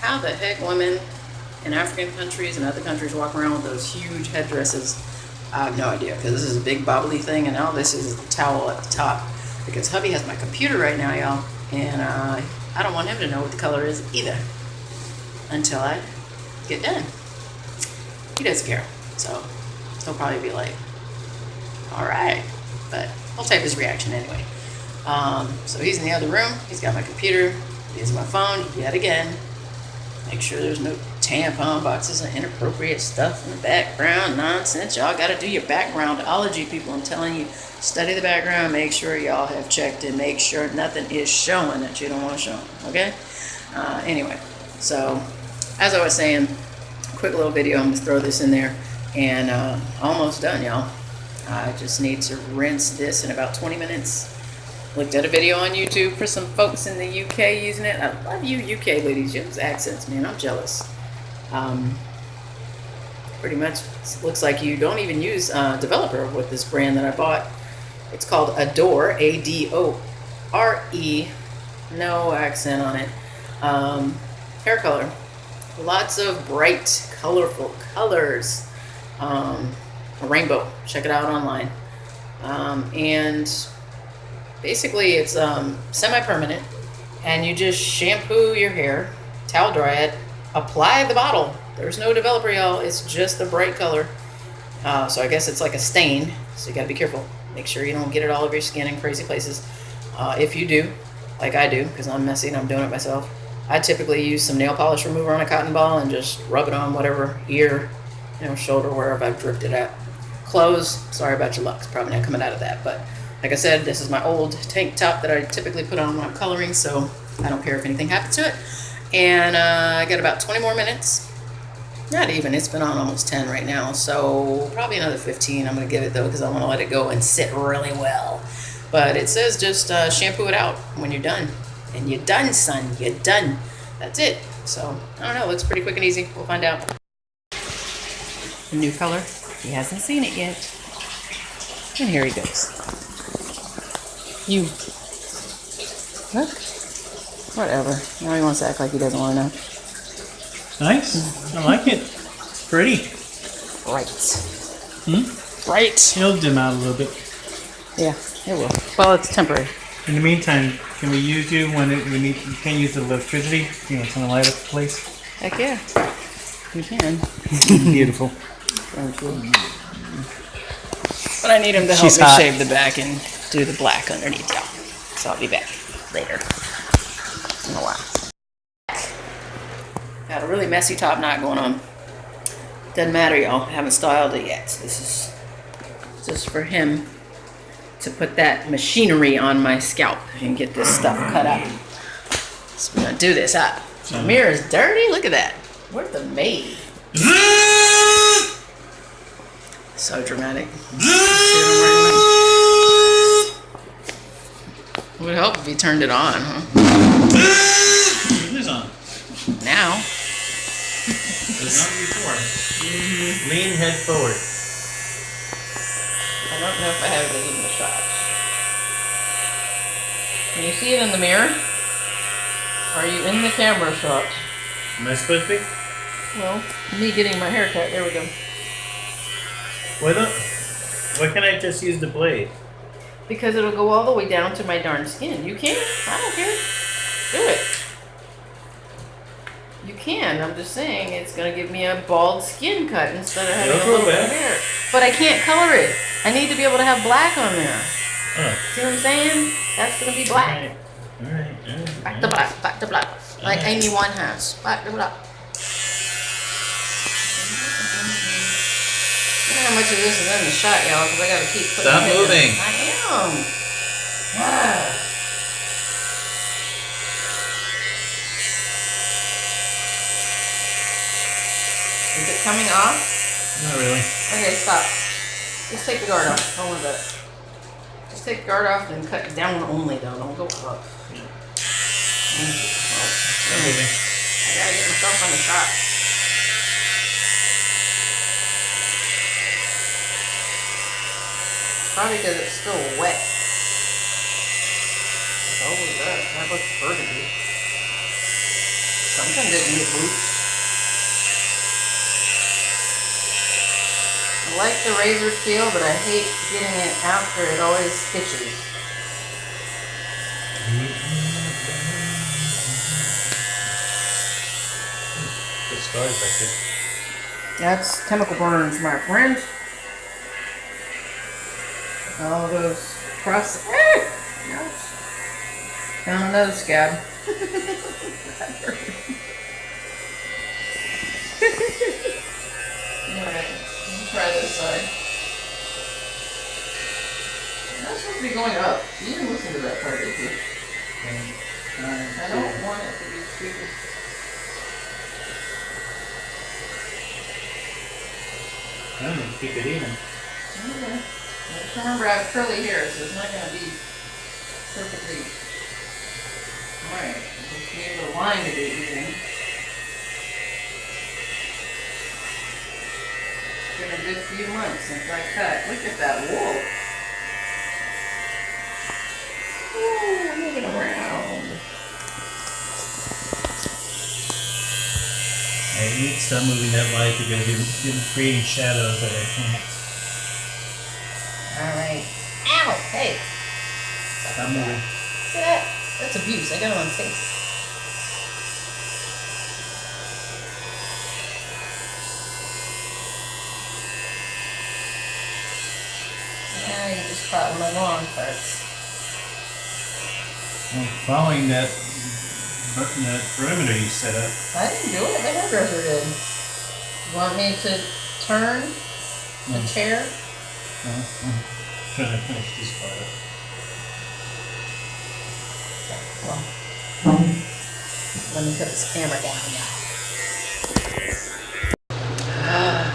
How the heck women in African countries and other countries walk around with those huge headdresses? I have no idea, because this is a big bobbly thing, and now this is the towel at the top. Because hubby has my computer right now, y'all, and I don't want him to know what the color is either until I get done. He doesn't care, so he'll probably be like, alright, but I'll type his reaction anyway. So he's in the other room, he's got my computer, he's my phone, yet again. Make sure there's no tampon boxes and inappropriate stuff in the background, nonsense. Y'all gotta do your backgroundology, people. I'm telling you, study the background, make sure y'all have checked and make sure nothing is showing that you don't want to show, okay? Anyway, so as I was saying, quick little video, I'm going to throw this in there, and almost done, y'all. I just need to rinse this in about 20 minutes. Looked at a video on YouTube for some folks in the UK using it. I love you UK ladies, you have those accents, man, I'm jealous. Pretty much looks like you don't even use developer with this brand that I bought. It's called Adore, A-D-O-R-E, no accent on it. Hair color. Lots of bright, colorful colors. A rainbow. Check it out online. And basically it's semi-permanent, and you just shampoo your hair, towel dry it, apply the bottle. There's no developer, y'all. It's just the bright color. So I guess it's like a stain, so you gotta be careful. Make sure you don't get it all over your skin in crazy places. If you do, like I do, because I'm messy and I'm doing it myself, I typically use some nail polish remover on a cotton ball and just rub it on whatever ear, shoulder, wherever I've dripped it at. Clothes, sorry about your luck, it's probably not coming out of that. But like I said, this is my old tank top that I typically put on when I'm coloring, so I don't care if anything happens to it. And I got about 20 more minutes. Not even, it's been on almost 10 right now, so probably another 15 I'm gonna give it though, because I wanna let it go and sit really well. But it says just shampoo it out when you're done. And you're done, son, you're done. That's it. So, I don't know, looks pretty quick and easy. We'll find out. A new color. He hasn't seen it yet. And here he goes. You. Look. Whatever. Now he wants to act like he doesn't want to know. Nice. I like it. It's pretty. Bright. Bright. It'll dim out a little bit. Yeah, it will. Well, it's temporary. In the meantime, can we use you when you can't use the electricity? It's gonna light up the place. Heck yeah. You can. Beautiful. Thank you. But I need him to help She's me hot. shave the back and do the black underneath, y'all. So I'll be back later. In a while. Got a really messy top knot going on. Doesn't matter, y'all. I haven't styled it yet. So this is just for him to put that machinery on my scalp and get this stuff cut out. So we're gonna do this up. My mirror is dirty. Look at that. Where's the maid? So dramatic. It would help if he turned it on, huh? It is on. Now. It was on before. Lean head forward. I don't know if I have it in the shot. Can you see it in the mirror? Are you in the camera shot? Am I supposed to be? Well, me getting my hair cut. There we go. Why can't I just use the blade? Because it'll go all the way down to my darn skin. You can. I don't care. Do it. You can. I'm just saying it's going to give me a bald skin cut instead of having a little bit of hair. But I can't color it. I need to be able to have black on there. Oh. See what I'm saying? That's going to be black. Alright. Back to black. Back to black. Like Amy Winehouse. Back to black. How much of this is in the shot, y'all? Because I got to keep putting Stop it in. moving. I am. Wow. Is it coming off? Not really. Okay, stop. Just take the guard off. Don't worry about it. Just take the guard off and cut down only, though. Don't go up. Thank you. Oh, I gotta get myself on the shot. Probably because it's still wet. Oh, that looks burgundy. Something didn't get bleached. I like the razor feel, but I hate getting it after. It always stitches. Good scars back there. That's chemical burns, my friend. All those cross. Found another scab. Alright, try this side. That's supposed to be going up. You didn't listen to that part, did you? I don't want it to be too. I don't know, keep it even. Okay. Just remember I have curly hair, so it's not going to be perfectly. Alright, just need the line to be even. It's been a good few months since I cut. Look at that wool. Ooh, moving around. I need to start moving that light because you're creating shadows that I can't. Alright. Ow! Hey! Stop moving. See that? That's abuse. I got it on tape. Now you just caught one of the wrong parts. Following that perimeter you set up. I didn't do it, the hairdresser did. You want me to turn the chair? Trying to finish this part up. Well, let me put this camera down now.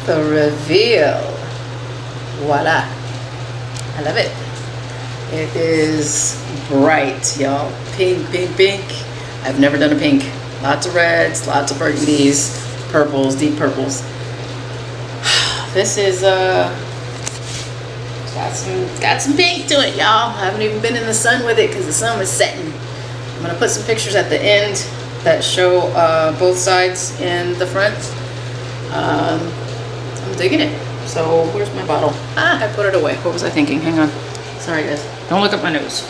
The reveal. Voila. I love it. It is bright, y'all. Pink, pink, pink. I've never done a pink. Lots of reds, lots of burgundies, purples, deep purples. This is got some pink to it, y'all. I haven't even been in the sun with it because the sun was setting. I'm gonna put some pictures at the end that show both sides and the front. I'm digging it. So where's my bottle? I put it away. What was I thinking? Hang on. Sorry guys. Don't look at my nose.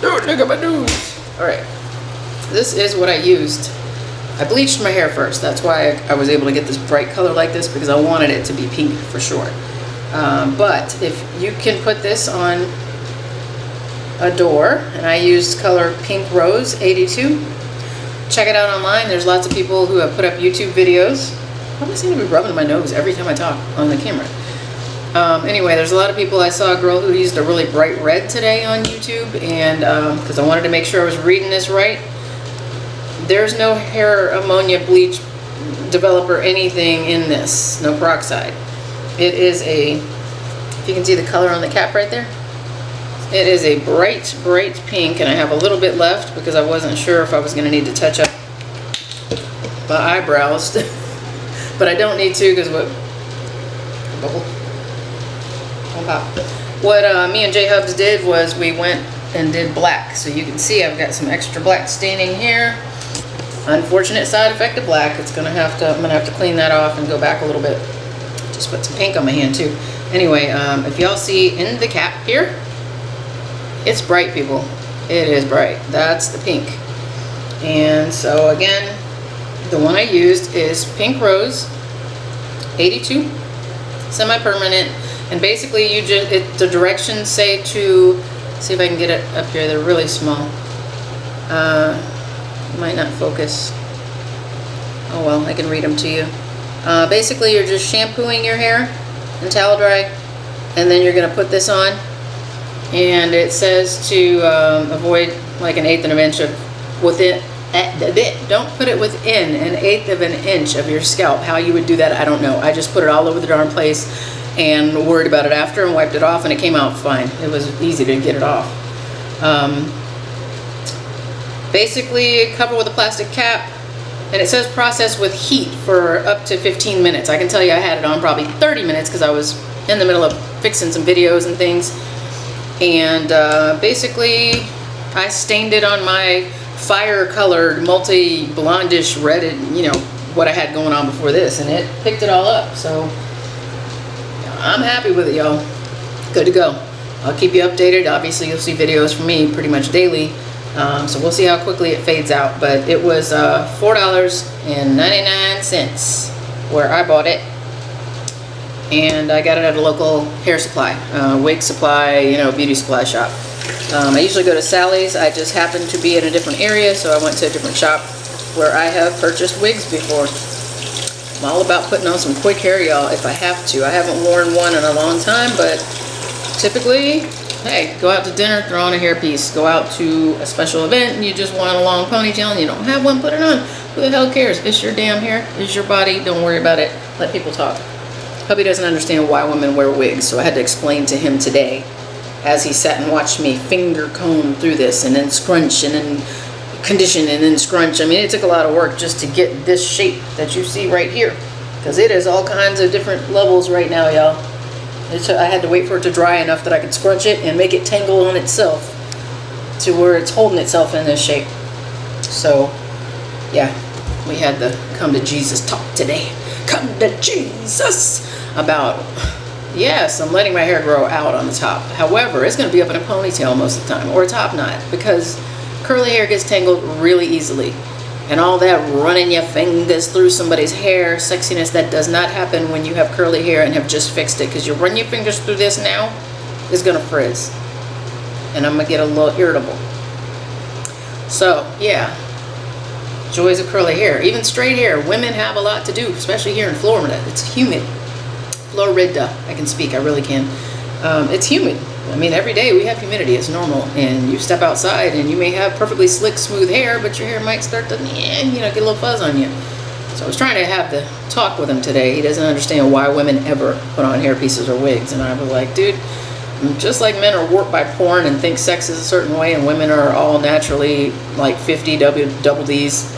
Don't look at my nose. All right. This is what I used. I bleached my hair first. That's why I was able to get this bright color like this, because I wanted it to be pink for sure. But if you can put this on a door, and I used color Pink Rose 82. Check it out online. There's lots of people who have put up YouTube videos. I always seem to be rubbing my nose every time I talk on the camera. Anyway, there's a lot of people. I saw a girl who used a really bright red today on YouTube, and because I wanted to make sure I was reading this right. There's no hair ammonia bleach developer anything in this, no peroxide. It is a, if you can see the color on the cap right there, it is a bright, bright pink, and I have a little bit left because I wasn't sure if I was going to need to touch up my eyebrows. But I don't need to, because what, bubble? What me and J Hubs did was we went and did black. So you can see I've got some extra black staining here. Unfortunate side effect of black. I'm gonna have to clean that off and go back a little bit. Just put some pink on my hand too. Anyway, if y'all see in the cap here, it's bright, people. It is bright. That's the pink. And so again, the one I used is Pink Rose 82, semi-permanent. And basically you just, the directions say to, see if I can get it up here, they're really small. Might not focus. Oh well, I can read them to you. Basically you're just shampooing your hair and towel dry, and then you're gonna put this on, and it says to avoid like 1/8 of an inch of within. Don't put it within 1/8 of an inch of your scalp. How you would do that, I don't know. I just put it all over the darn place and worried about it after and wiped it off, and it came out fine. It was easy to get it off. Basically cover with a plastic cap, and it says process with heat for up to 15 minutes. I can tell you I had it on probably 30 minutes because I was in the middle of fixing some videos and things. And basically I stained it on my fire colored multi-blondish red, you know, what I had going on before this, and it picked it all up. So I'm happy with it, y'all. Good to go. I'll keep you updated. Obviously you'll see videos from me pretty much daily. So we'll see how quickly it fades out, but it was $4.99 where I bought it, and I got it at a local hair supply, wig supply, you know, beauty supply shop. I usually go to Sally's. I just happened to be in a different area, so I went to a different shop where I have purchased wigs before. I'm all about putting on some quick hair, y'all, if I have to. I haven't worn one in a long time, but typically, hey, go out to dinner, throw on a hairpiece. Go out to a special event and you just want a long ponytail and you don't have one, put it on. Who the hell cares? It's your damn hair. It's your body. Don't worry about it. Let people talk. Hubby doesn't understand why women wear wigs, so I had to explain to him today as he sat and watched me finger comb through this and then scrunch and then condition and then scrunch. I mean, it took a lot of work just to get this shape that you see right here, because it is all kinds of different levels right now, y'all. I had to wait for it to dry enough that I could scrunch it and make it tangle on itself to where it's holding itself in this shape. So, yeah, we had the come to Jesus talk today. Come to Jesus about, yes, I'm letting my hair grow out on the top. However, it's going to be up in a ponytail most of the time, or a top knot, because curly hair gets tangled really easily. And all that running your fingers through somebody's hair, sexiness, that does not happen when you have curly hair and have just fixed it. Because you run your fingers through this now, it's going to frizz. And I'm going to get a little irritable. So, yeah. Joys of curly hair. Even straight hair. Women have a lot to do, especially here in Florida. It's humid. Florida, I can speak. I really can. It's humid. I mean, every day we have humidity. It's normal. And you step outside and you may have perfectly slick, smooth hair, but your hair might start to, get a little fuzz on you. So I was trying to have the talk with him today. He doesn't understand why women ever put on hair pieces or wigs. And I was like, dude, just like men are warped by porn and think sex is a certain way and women are all naturally like 50 double Ds,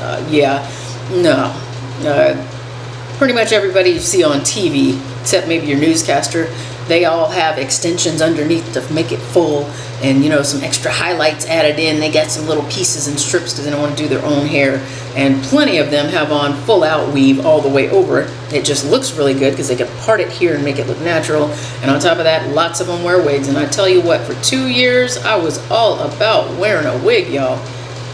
pretty much everybody you see on TV, except maybe your newscaster, they all have extensions underneath to make it full and, some extra highlights added in. They got some little pieces and strips because they don't want to do their own hair. And plenty of them have on full out weave all the way over it. It just looks really good because they can part it here and make it look natural. And on top of that, lots of them wear wigs. And I tell you what, for 2 years, I was all about wearing a wig, y'all.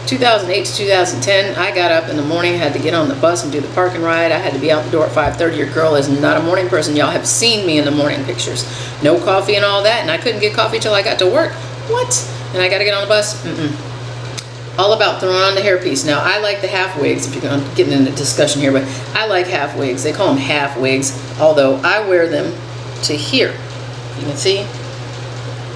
2008 to 2010, I got up in the morning, had to get on the bus and do the parking ride. I had to be out the door at 5:30. Your girl is not a morning person. Y'all have seen me in the morning pictures. No coffee and all that, and I couldn't get coffee till I got to work. What? And I got to get on the bus? All about throwing on the hairpiece. Now, I like the half wigs, if you're going to get into a discussion here, but I like half wigs. They call them half wigs, although I wear them to here. You can see.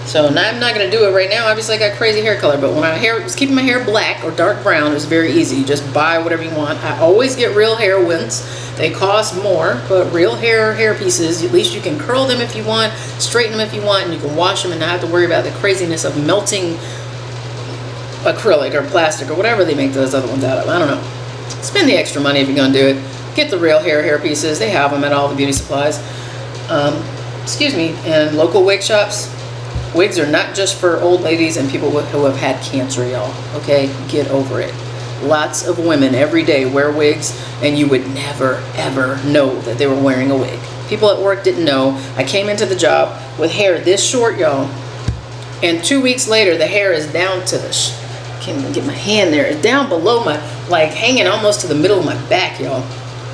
So now I'm not going to do it right now. Obviously, I got crazy hair color, but when I was keeping my hair black or dark brown, it was very easy. You just buy whatever you want. I always get real hair ones. They cost more, but real hair pieces, at least you can curl them if you want, straighten them if you want, and you can wash them and not have to worry about the craziness of melting acrylic or plastic or whatever they make those other ones out of. I don't know. Spend the extra money if you're going to do it. Get the real hair pieces. They have them at all the beauty supplies. And local wig shops. Wigs are not just for old ladies and people who have had cancer, y'all. Okay? Get over it. Lots of women every day wear wigs, and you would never, ever know that they were wearing a wig. People at work didn't know. I came into the job with hair this short, y'all, and 2 weeks later, the hair is down to the... Can't even get my hand there. It's down below my... like, hanging almost to the middle of my back, y'all.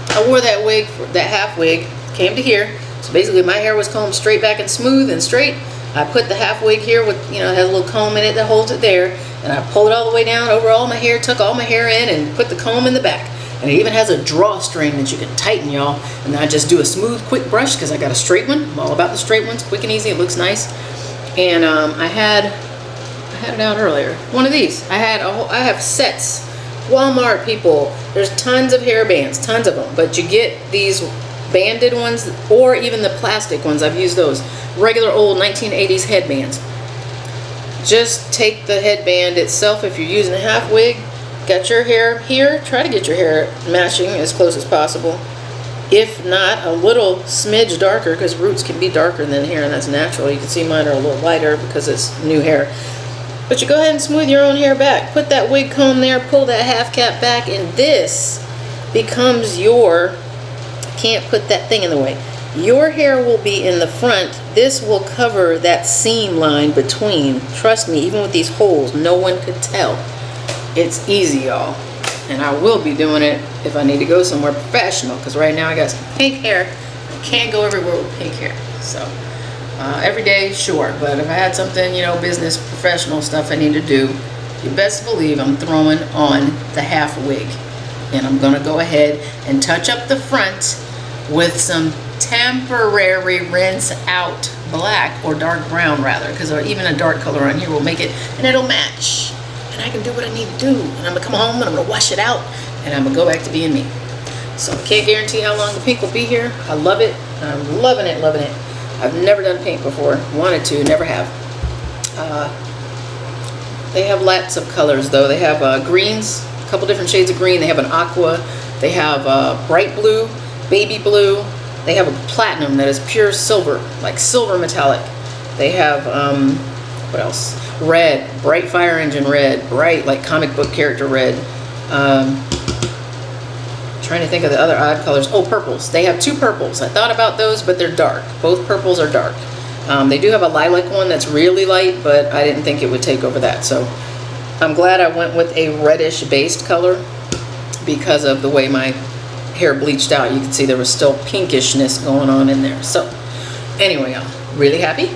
I wore that wig, that half wig, came to here. So basically, my hair was combed straight back and smooth and straight. I put the half wig here with, it has a little comb in it that holds it there. And I pull it all the way down over all my hair, tuck all my hair in, and put the comb in the back. And it even has a drawstring that you can tighten, y'all. And then I just do a smooth, quick brush because I got a straight one. I'm all about the straight ones, quick and easy. It looks nice. And I had it out earlier. One of these. I have sets. Walmart, people. There's tons of hair bands, tons of them. But you get these banded ones or even the plastic ones. I've used those. Regular old 1980s headbands. Just take the headband itself if you're using a half wig. Got your hair here. Try to get your hair matching as close as possible. If not, a little smidge darker, because roots can be darker than hair, and that's natural. You can see mine are a little lighter because it's new hair. But you go ahead and smooth your own hair back. Put that wig comb there, pull that half cap back, and this becomes your... Can't put that thing in the way. Your hair will be in the front. This will cover that seam line between. Trust me, even with these holes, no one could tell. It's easy, y'all. And I will be doing it if I need to go somewhere professional, because right now I got some pink hair. I can't go everywhere with pink hair. So every day, sure. But if I had something, business, professional stuff I need to do, you best believe I'm throwing on the half wig. And I'm going to go ahead and touch up the front with some temporary rinse out black, or dark brown rather, because even a dark color on here will make it, and it'll match. And I can do what I need to do. And I'm going to come home and I'm going to wash it out, and I'm going to go back to being me. So I can't guarantee how long the pink will be here. I love it. I'm loving it, loving it. I've never done pink before. Wanted to, never have. They have lots of colors though. They have greens, a couple different shades of green. They have an aqua. They have bright blue, baby blue. They have a platinum that is pure silver, like silver metallic. They have, what else? Red, bright fire engine red, bright like comic book character red. Trying to think of the other odd colors. Oh, purples. They have two purples. I thought about those, but they're dark. Both purples are dark. They do have a lilac one that's really light, but I didn't think it would take over that. So I'm glad I went with a reddish based color because of the way my hair bleached out. You can see there was still pinkishness going on in there. So anyway, I'm really happy.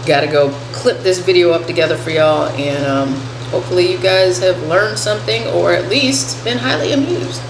Got to go clip this video up together for y'all and Hopefully you guys have learned something or at least been highly amused.